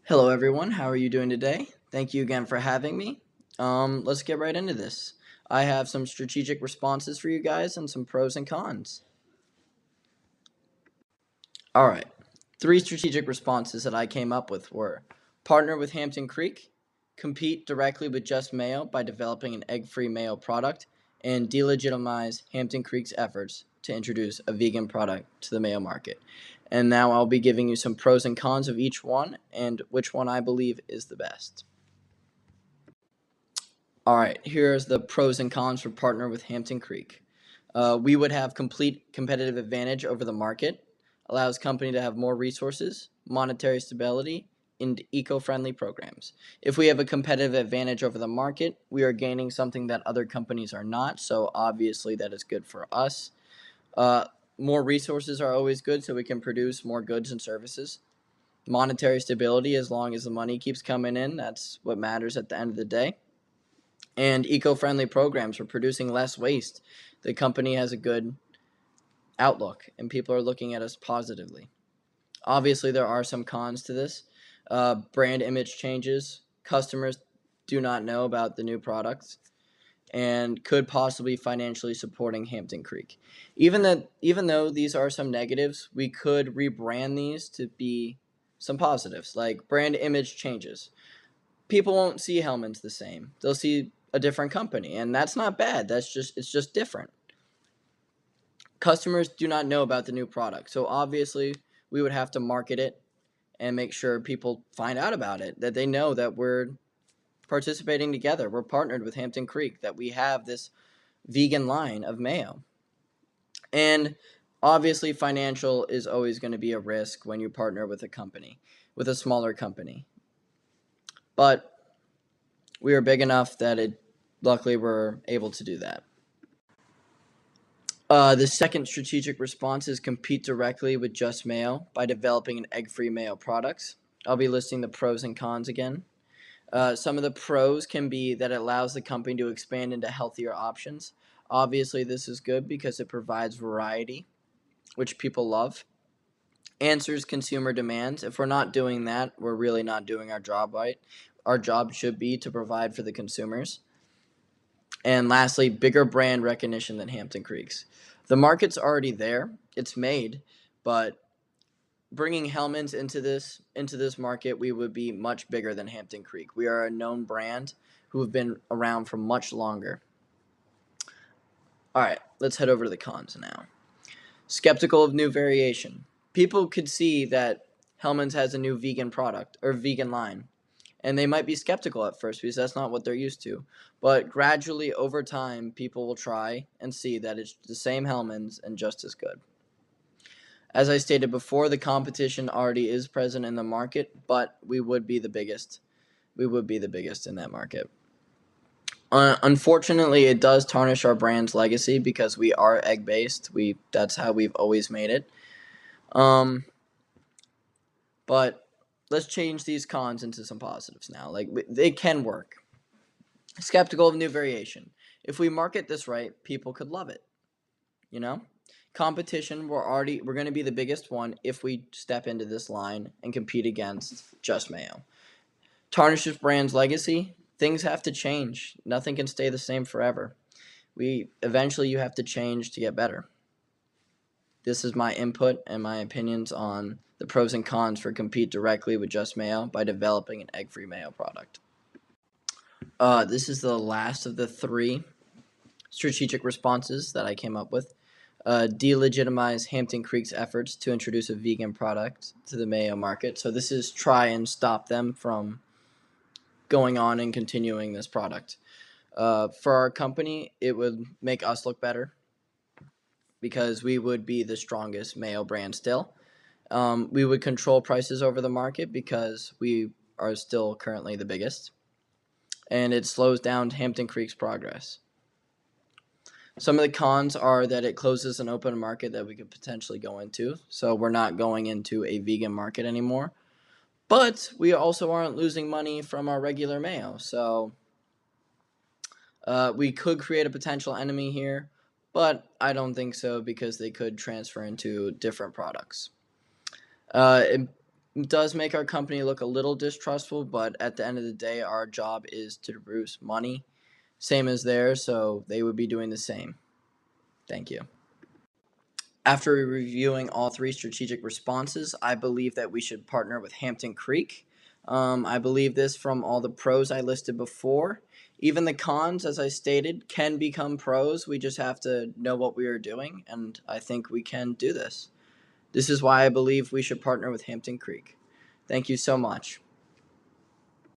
Hello, everyone. How are you doing today? Thank you again for having me. Let's get right into this. I have some strategic responses for you guys and some pros and cons. All right. Three strategic responses that I came up with were partner with Hampton Creek, compete directly with Just Mayo by developing an egg free mayo product, and delegitimize Hampton Creek's efforts to introduce a vegan product to the mayo market. And now I'll be giving you some pros and cons of each one and which one I believe is the best. All right, here's the pros and cons for partner with Hampton Creek. We would have complete competitive advantage over the market, allows company to have more resources, monetary stability, and eco-friendly programs. If we have a competitive advantage over the market, we are gaining something that other companies are not, so obviously that is good for us. Uh, More resources are always good, so we can produce more goods and services. Monetary stability, as long as the money keeps coming in, that's what matters at the end of the day, and eco-friendly programs for producing less waste. The company has a good outlook, and people are looking at us positively. Obviously, there are some cons to this. Brand image changes. Customers do not know about the new products and could possibly financially supporting Hampton Creek. Even though these are some negatives, we could rebrand these to be some positives, like brand image changes. People won't see Hellman's the same. They'll see a different company, and that's not bad. It's just different. Customers do not know about the new product, so obviously we would have to market it and make sure people find out about it, that they know that we're participating together. We're partnered with Hampton Creek, that we have this vegan line of mayo. And obviously financial is always going to be a risk when you partner with a company, with a smaller company. But we are big enough that luckily we're able to do that. The second strategic response is compete directly with Just Mayo by developing an egg-free mayo products. I'll be listing the pros and cons again. Some of the pros can be that it allows the company to expand into healthier options. Obviously, this is good because it provides variety, which people love. Answers consumer demands. If we're not doing that, we're really not doing our job right. Our job should be to provide for the consumers. And lastly, bigger brand recognition than Hampton Creek's. The market's already there. It's made, but bringing Hellman's into this market, we would be much bigger than Hampton Creek. We are a known brand who have been around for much longer. All right, let's head over to the cons now. Skeptical of new variation. People could see that Hellman's has a new vegan product or vegan line, and they might be skeptical at first because that's not what they're used to. But gradually, over time, people will try and see that it's the same Hellman's and just as good. As I stated before, the competition already is present in the market, but we would be the biggest. We would be the biggest in that market. Unfortunately, it does tarnish our brand's legacy because we are egg-based. That's how we've always made it. But let's change these cons into some positives now. Like, they can work. Skeptical of new variation. If we market this right, people could love it. You know? Competition, we're going to be the biggest one if we step into this line and compete against Just Mayo. Tarnishes brand's legacy. Things have to change. Nothing can stay the same forever. Eventually you have to change to get better. This is my input and my opinions on the pros and cons for compete directly with Just Mayo by developing an egg-free mayo product. This is the last of the three strategic responses that I came up with. Delegitimize Hampton Creek's efforts to introduce a vegan product to the mayo market. So this is try and stop them from going on and continuing this product. For our company, it would make us look better because we would be the strongest mayo brand still. We would control prices over the market because we are still currently the biggest. And it slows down Hampton Creek's progress. Some of the cons are that it closes an open market that we could potentially go into. So we're not going into a vegan market anymore. But we also aren't losing money from our regular mayo. So we could create a potential enemy here, but I don't think so because they could transfer into different products. does make our company look a little distrustful, but at the end of the day, our job is to produce money, same as theirs, so they would be doing the same. Thank you. After reviewing all three strategic responses, I believe that we should partner with Hampton Creek. I believe this from all the pros I listed before. Even the cons, as I stated, can become pros. We just have to know what we are doing, and I think we can do this. This is why I believe we should partner with Hampton Creek. Thank you so much.